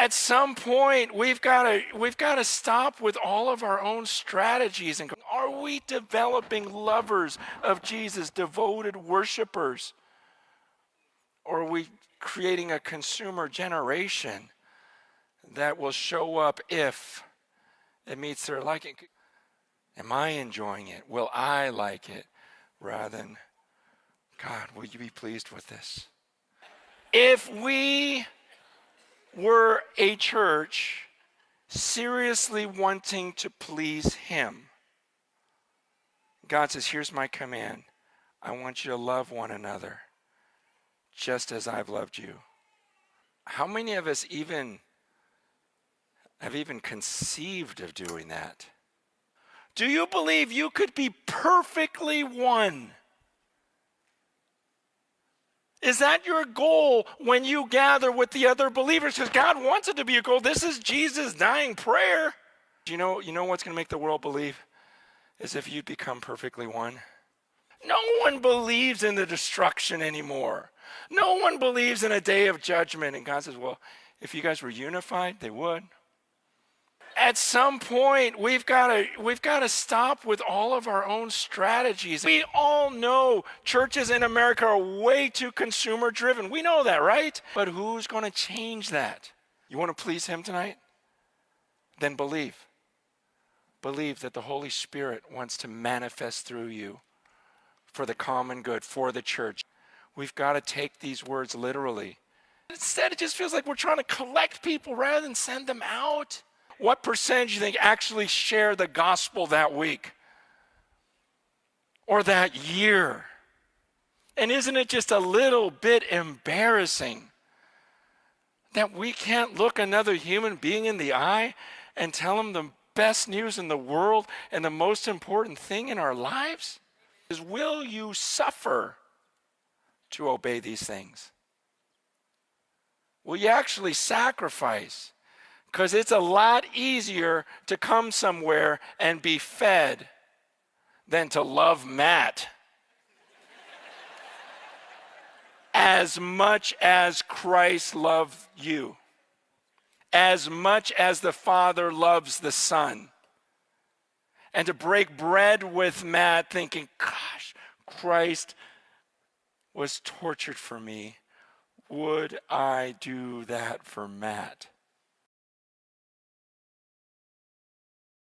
At some point, we've got to stop with all of our own strategies and go, are we developing lovers of Jesus, devoted worshipers? Or are we creating a consumer generation that will show up if it meets their liking? Am I enjoying it? Will I like it? Rather than, God, will you be pleased with this? If we were a church seriously wanting to please him, God says, here's my command. I want you to love one another just as I've loved you. How many of us have even conceived of doing that? Do you believe you could be perfectly one? Is that your goal when you gather with the other believers? Because God wants it to be a goal. This is Jesus' dying prayer. You know what's going to make the world believe? Is if you become perfectly one. No one believes in the destruction anymore. No one believes in a day of judgment. And God says, well, if you guys were unified, they would. At some point, we've got to stop with all of our own strategies. We all know churches in America are way too consumer driven. We know that, right? But who's going to change that? You want to please him tonight? Then believe. Believe that the Holy Spirit wants to manifest through you for the common good, for the church. We've got to take these words literally. Instead, it just feels like we're trying to collect people rather than send them out. What percentage do you think actually share the gospel that week or that year? And isn't it just a little bit embarrassing that we can't look another human being in the eye and tell them the best news in the world and the most important thing in our lives? Is, will you suffer to obey these things? Will you actually sacrifice? Because it's a lot easier to come somewhere and be fed than to love Matt. As much as Christ loved you. As much as the Father loves the Son. And to break bread with Matt thinking, gosh, Christ was tortured for me. Would I do that for Matt?